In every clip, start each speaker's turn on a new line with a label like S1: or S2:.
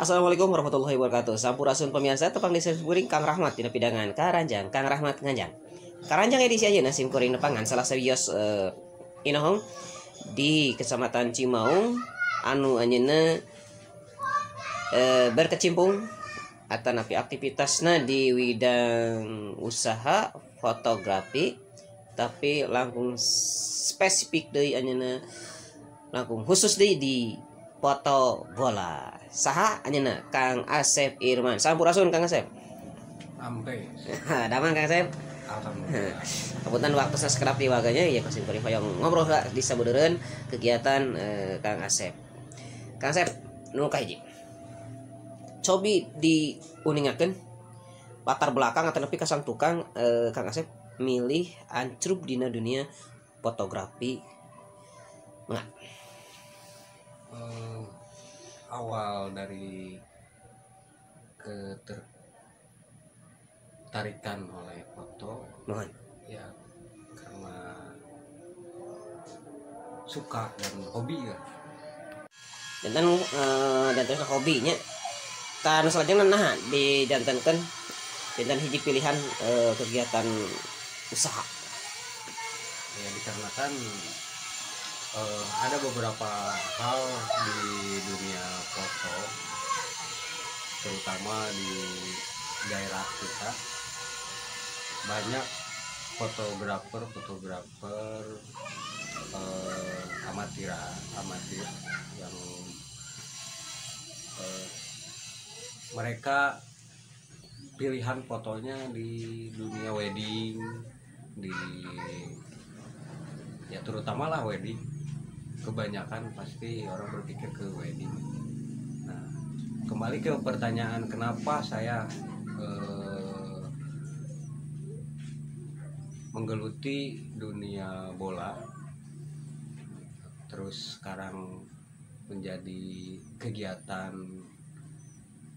S1: Assalamualaikum warahmatullahi wabarakatuh. Sampurasun pemirsa tepang desa Kuring Kang Rahmat dina pidangan Karanjang Kang Rahmat nganjang. Karanjang edisi ayeuna sim kuring nepangan salah sawios inohong di Kecamatan Cimaung anu anjeunna berkecimpung atanapi aktivitasna di bidang usaha fotografi tapi langkung spesifik deui anjeunna langkung khusus deui di foto bola. Saha anjeunna Kang Asep Irman. Sampurasun Kang Asep.
S2: Ampe.
S1: Daman Kang Asep.
S2: Alhamdulillah.
S1: Kebetulan waktu saya sekerap di waganya ya kasih kuring hoyong ngobrol di sabeureun kegiatan Kang Asep. Kang Asep nu kahiji. Cobi diuningakeun latar belakang atau nepi ka sang tukang Kang Asep milih ancrup dina dunia fotografi. Enggak.
S2: Awal dari ketertarikan oleh foto
S1: Mohon.
S2: ya karena suka dan hobi ya.
S1: Dan terus hobinya kan selanjutnya nah dijantankan dan hiji pilihan kegiatan usaha
S2: Ya dikarenakan ada beberapa hal di dunia foto terutama di daerah kita banyak fotografer amatir yang mereka pilihan fotonya di dunia wedding ya terutama lah wedding, kebanyakan pasti orang berpikir ke wedding. Nah, kembali ke pertanyaan kenapa saya menggeluti dunia bola terus sekarang menjadi kegiatan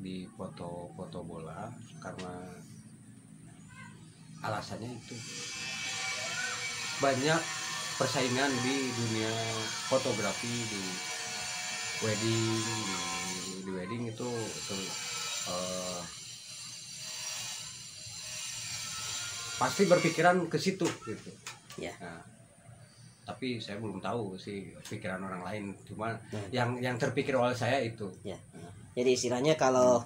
S2: di foto bola, karena alasannya itu banyak persaingan di dunia fotografi di wedding itu pasti berpikiran ke situ gitu
S1: ya.
S2: Nah, tapi saya belum tahu sih pikiran orang lain, cuma yang terpikir oleh saya itu
S1: Ya. Jadi istilahnya kalau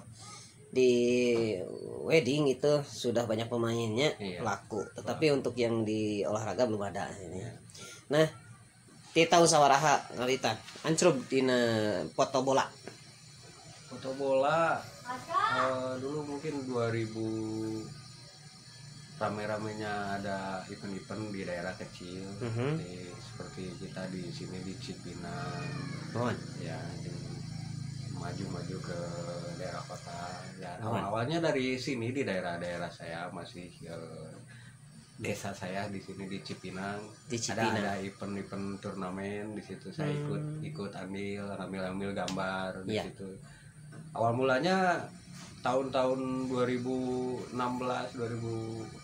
S1: di wedding itu sudah banyak pemainnya laku, tetapi untuk yang di olahraga belum ada ini. Nah, ti tahu sawaraha ngarita ancrup dina foto bola.
S2: Foto bola dulu mungkin 2000 rame-ramenya ada event-event di daerah kecil, seperti kita di sini di Cipinang, ya maju ke daerah kota. Ya, awalnya dari sini di daerah saya masih desa saya di sini di Cipinang. Ada event-event turnamen di situ saya ikut ambil gambar di situ. Awal mulanya tahun 2016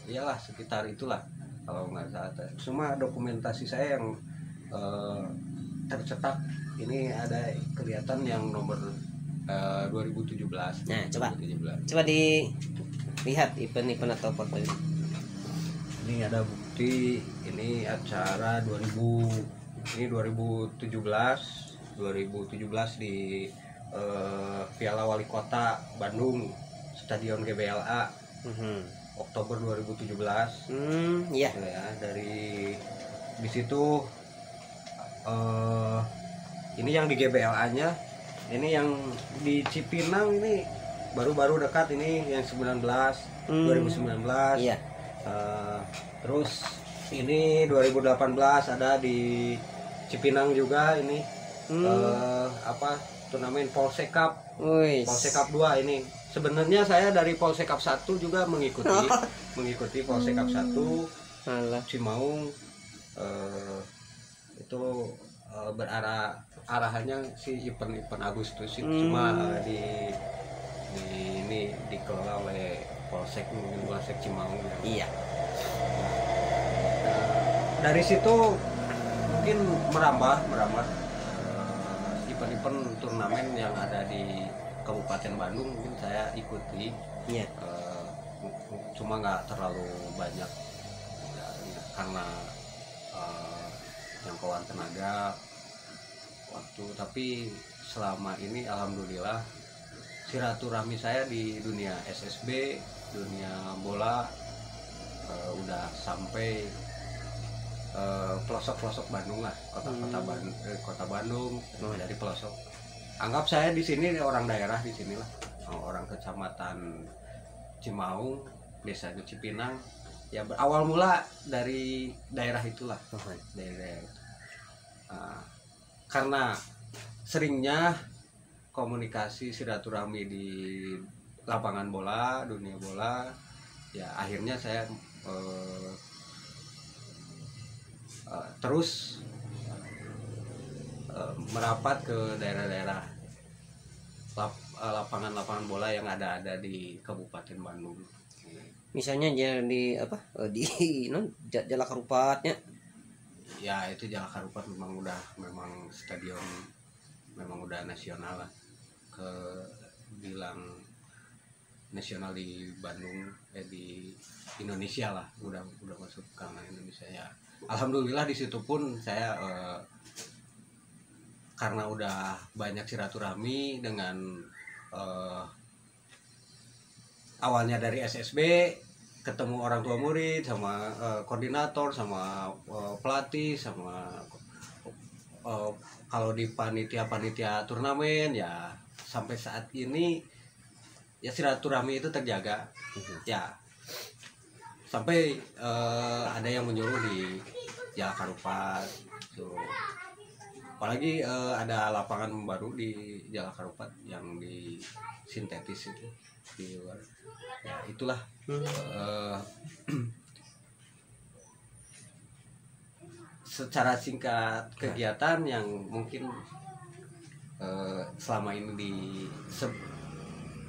S2: iyalah sekitar itulah kalau nggak salah. Cuma dokumentasi saya yang tercetak ini ada kelihatan yang nomor 2017.
S1: Nah, coba dilihat event atau foto ini.
S2: Ini ada bukti, ini acara 2017 di Piala Wali Kota Bandung, Stadion GBLA, Oktober 2017.
S1: Iya.
S2: Ya, dari di situ ini yang di GBLA-nya, ini yang di Cipinang ini baru-baru dekat ini yang 2019.
S1: Iya.
S2: Terus ini 2018 ada di Cipinang juga ini turnamen Polsek Cup. Polsek Cup 2 ini. Sebenarnya saya dari Polsek Cup 1 juga mengikuti Polsek Cup 1 Cimaung. Itu arahannya si event Agustus itu cuma ini dikelola oleh Polsek Cimaung.
S1: Iya.
S2: Dari situ mungkin merambah event turnamen yang ada di Kabupaten Bandung mungkin saya ikuti.
S1: Iya.
S2: Cuma nggak terlalu banyak ya, karena jangkauan tenaga waktu, tapi selama ini alhamdulillah silaturahmi saya di dunia SSB, dunia bola udah sampai pelosok-pelosok Bandung lah, kota Bandung dari pelosok. Anggap saya di sini orang daerah di sinilah, orang kecamatan Cimaung, desa Cipinang. Ya berawal mula dari daerah itulah, dari daerah. Karena seringnya komunikasi silaturahmi di lapangan bola, dunia bola, ya akhirnya saya terus merapat ke daerah-daerah lapangan-lapangan bola yang ada di Kabupaten Bandung.
S1: Misalnya di apa di Jalak Harupatnya.
S2: Ya itu Jalak Harupat memang stadion memang udah nasional lah, bilang nasional di Bandung, di Indonesia lah, udah masuk ke Indonesia ya. Alhamdulillah di situ pun saya karena udah banyak silaturahmi dengan awalnya dari SSB, ketemu orang tua murid sama koordinator sama pelatih sama kalau di panitia turnamen ya sampai saat ini ya silaturahmi itu terjaga ya, sampai ada yang menyuruh di Jalak Harupat tuh, apalagi ada lapangan baru di Jalak Harupat yang di sintetis itu di luar ya, itulah secara singkat kegiatan yang mungkin selama ini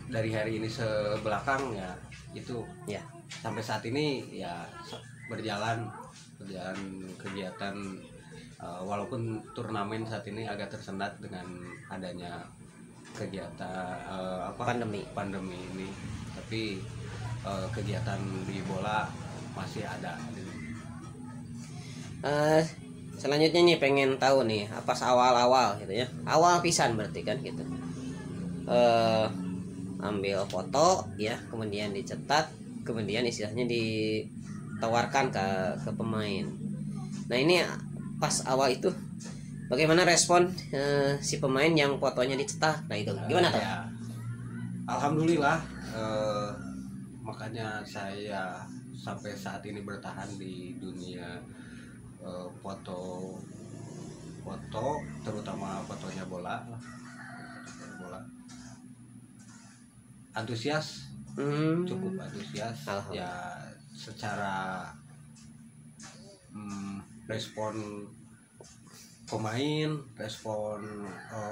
S2: dari hari ini sebelakang ya itu
S1: ya
S2: sampai saat ini ya berjalan kegiatan walaupun turnamen saat ini agak tersendat dengan adanya kegiatan pandemi ini, tapi kegiatan di bola masih ada.
S1: Selanjutnya nih pengen tahu nih apa awal-awal gitu ya, awal pisan berarti kan gitu, ambil foto ya, kemudian dicetak, kemudian istilahnya ditawarkan ke pemain. Nah ini pas awal itu bagaimana respon si pemain yang fotonya dicetak? Nah itu gimana tuh?
S2: Ya, alhamdulillah, makanya saya sampai saat ini bertahan di dunia foto terutama fotonya bola. Antusias, cukup antusias ya, secara respon pemain, respon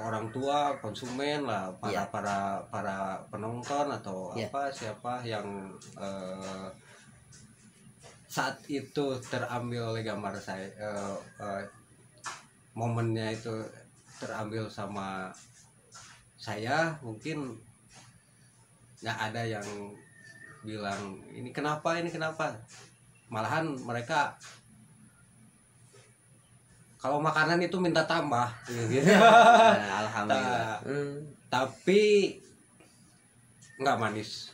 S2: orang tua, konsumen lah, para penonton atau siapa yang saat itu terambil oleh gambar saya, momennya itu terambil sama saya, mungkin nggak ada yang bilang ini kenapa, malahan mereka kalau makanan itu minta tambah gitu.
S1: Alhamdulillah.
S2: Tapi nggak manis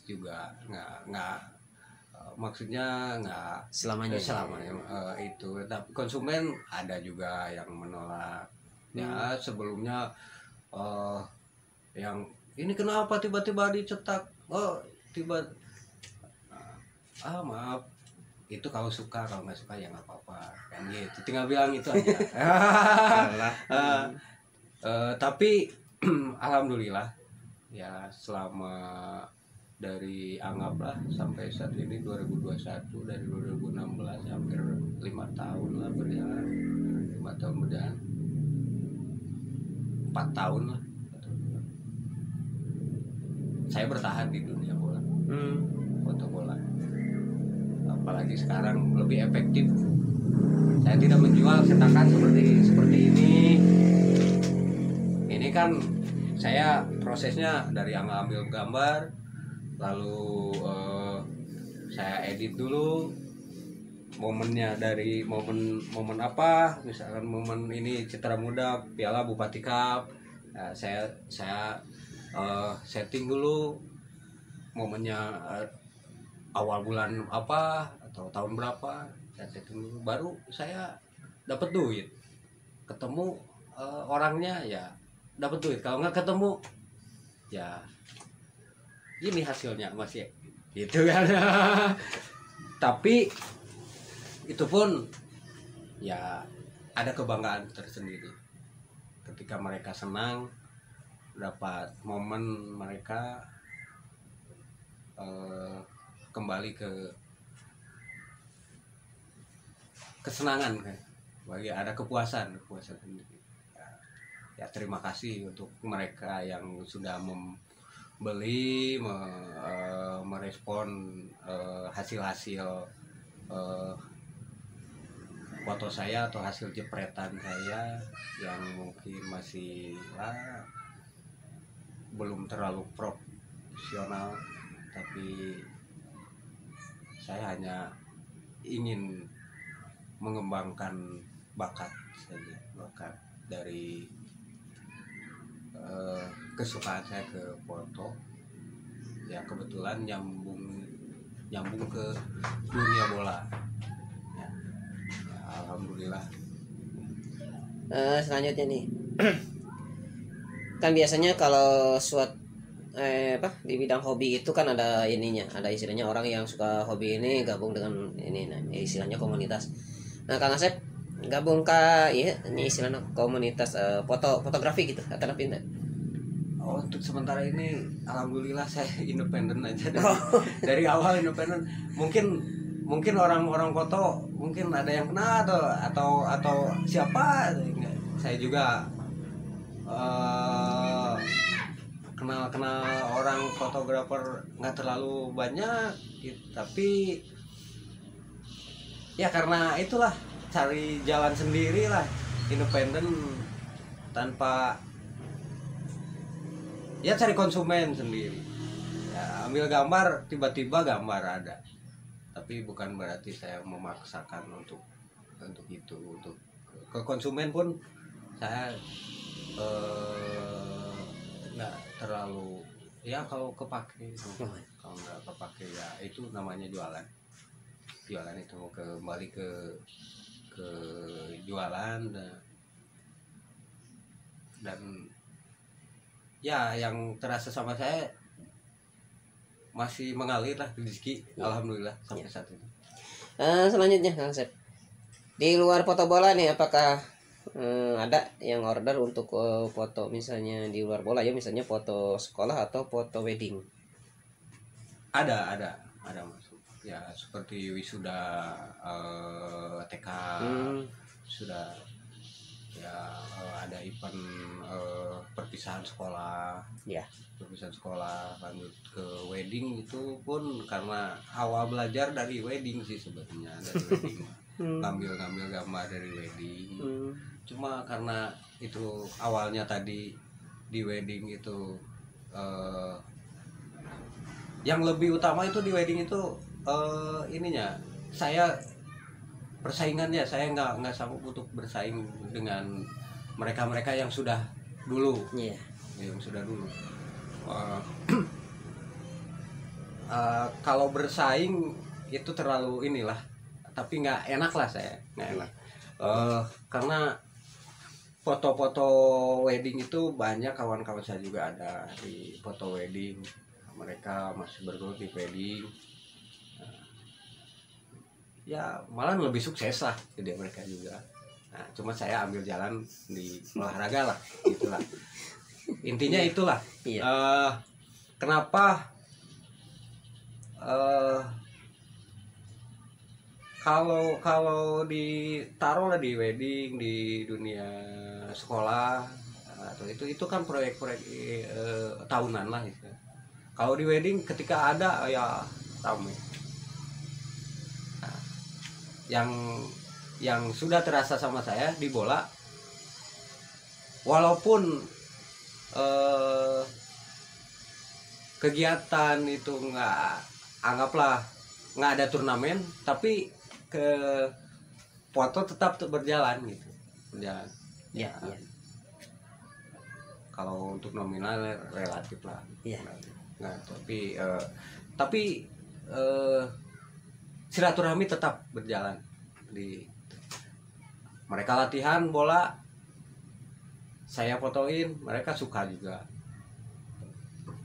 S2: juga, nggak maksudnya nggak
S1: selamanya
S2: itu. Tapi konsumen ada juga yang menolak ya, sebelumnya yang ini kenapa tiba-tiba dicetak, maaf, itu kalau suka, kalau nggak suka ya nggak apa-apa kan gitu, tinggal bilang itu aja. Tapi alhamdulillah ya, selama dari anggaplah sampai saat ini 2021, dari 2016 hampir 5 tahun lah berjalan, 4 tahun lah saya bertahan di dunia bola, foto bola. Apalagi sekarang lebih efektif, saya tidak menjual cetakan seperti ini kan saya prosesnya dari yang ambil gambar, lalu saya edit dulu momennya, dari momen apa, misalkan momen ini Citra Muda Piala Bupati Cup. Nah, saya setting dulu momennya, awal bulan apa atau tahun berapa, saya setting dulu, baru saya dapat duit. Ketemu orangnya ya dapat duit, kalau nggak ketemu ya ini hasilnya masih gitu kan. Tapi itu pun ya ada kebanggaan tersendiri ketika mereka senang, dapat momen mereka kembali ke kesenangan kan, bagi ada kepuasan sendiri. Ya terima kasih untuk mereka yang sudah membeli, merespon hasil-hasil foto saya atau hasil jepretan saya yang mungkin masih belum terlalu profesional, tapi saya hanya ingin mengembangkan bakat saja, bakat dari kesukaan saya ke foto, ya kebetulan nyambung ke dunia bola. Ya, alhamdulillah.
S1: Selanjutnya nih, kan biasanya kalau di bidang hobi itu kan ada ininya, ada istilahnya orang yang suka hobi ini gabung dengan ini, nah, istilahnya komunitas. Nah, Kang Asep gabung ke ini istilahnya komunitas fotografi gitu atau apa?
S2: Untuk sementara ini alhamdulillah saya independen aja dari awal independen. Mungkin orang-orang foto mungkin ada yang kenal atau siapa, saya juga kenal orang fotografer nggak terlalu banyak gitu. Tapi ya karena itulah, cari jalan sendiri lah, independen, tanpa ya cari konsumen sendiri. Ya, ambil gambar, tiba-tiba gambar ada, tapi bukan berarti saya memaksakan untuk itu. Untuk ke konsumen pun saya nggak terlalu, ya kalau kepake, kalau nggak kepake ya itu namanya jualan itu kembali ke jualan. Dan ya yang terasa sama saya masih mengalir lah rezeki, alhamdulillah sampai saat ini.
S1: Selanjutnya Kang Asep, di luar foto bola nih, apakah ada yang order untuk foto misalnya di luar bola ya, misalnya foto sekolah atau foto wedding?
S2: Ada masuk ya, seperti wisuda TK, sudah ya, ada event perpisahan sekolah, lanjut ke wedding. Itu pun karena awal belajar dari wedding sih sebetulnya, dari wedding ngambil gambar dari wedding. Cuma karena itu awalnya tadi di wedding itu yang lebih utama itu di wedding itu ininya, saya persaingannya, saya nggak sanggup untuk bersaing dengan mereka yang sudah dulu. Yang sudah dulu kalau bersaing itu terlalu inilah, tapi nggak enak lah, saya nggak enak. Karena foto-foto wedding itu banyak kawan-kawan saya juga ada di foto wedding, mereka masih bergelut di wedding. Ya malah lebih sukses lah jadi mereka juga. Nah, cuma saya ambil jalan di olahraga lah, itulah intinya itulah. Kenapa kalau ditaruh lah di wedding, di dunia sekolah atau itu kan proyek-proyek tahunan lah gitu. Kalau di wedding ketika ada ya ramai. Yang sudah terasa sama saya di bola, walaupun kegiatan itu anggaplah nggak ada turnamen, tapi ke foto tetap berjalan gitu, berjalan.
S1: Ya, ya.
S2: Kalau untuk nominal relatif lah.
S1: Ya.
S2: Nah, tapi silaturahmi tetap berjalan. Mereka latihan bola, saya fotoin, mereka suka juga.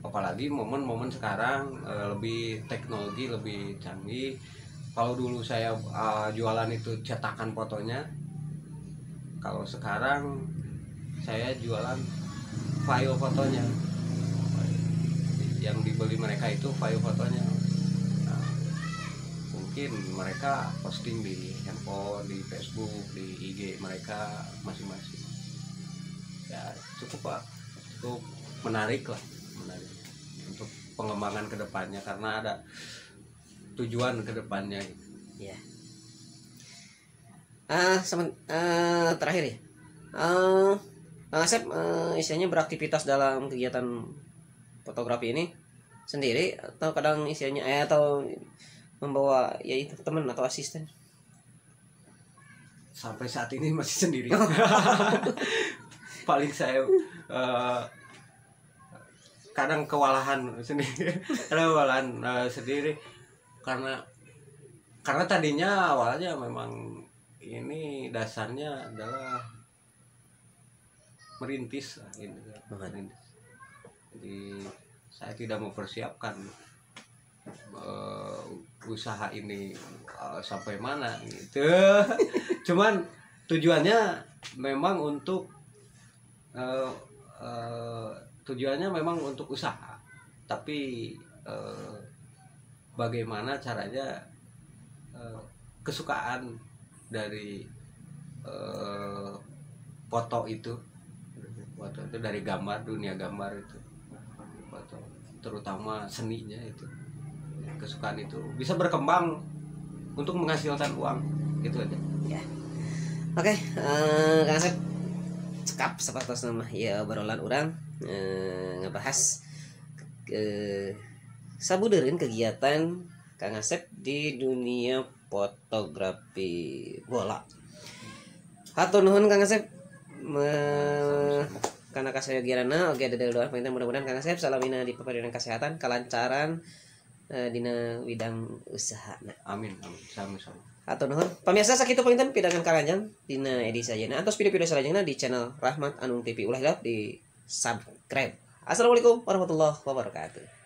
S2: Apalagi momen-momen sekarang lebih teknologi lebih canggih. Kalau dulu saya jualan itu cetakan fotonya, kalau sekarang saya jualan file fotonya. Yang dibeli mereka itu file fotonya. Nah, mungkin mereka posting di handphone, di Facebook, di IG mereka masing-masing. Ya cukup Pak, cukup menarik lah, menarik untuk pengembangan kedepannya karena ada tujuan kedepannya.
S1: Ya. Terakhir ya. Kang Asep istilahnya beraktivitas dalam kegiatan fotografi ini sendiri atau kadang istilahnya atau membawa yaitu teman atau asisten?
S2: Sampai saat ini masih sendiri. Paling saya kadang kewalahan sendiri, sendiri karena tadinya awalnya memang ini dasarnya adalah merintis lah ini. Jadi saya tidak mempersiapkan usaha ini sampai mana gitu. Cuman tujuannya memang untuk usaha, tapi bagaimana caranya kesukaan dari foto itu dari gambar, dunia gambar itu, foto terutama seninya itu, kesukaan itu bisa berkembang untuk menghasilkan uang, gitu aja.
S1: Ya. Oke, Kang Asep cekap sepatos nama ya obrolan orang ngebahas sabudeureun kegiatan Kang Asep di dunia fotografi bola. Hatur nuhun Kang Asep karena kasayogianna oge ada doa panginten mudah-mudahan Kang Asep salamina di papadeungan kesehatan kalancaran dina bidang usahana.
S2: Amin amin sama-sama.
S1: Hatur nuhun. Pamirsa sakitu panginten pidangan karanjang dina edisi ayeuna. Antos video-video salanjutna di channel Rahmat Anung TV ulah di subscribe. Assalamualaikum warahmatullahi wabarakatuh.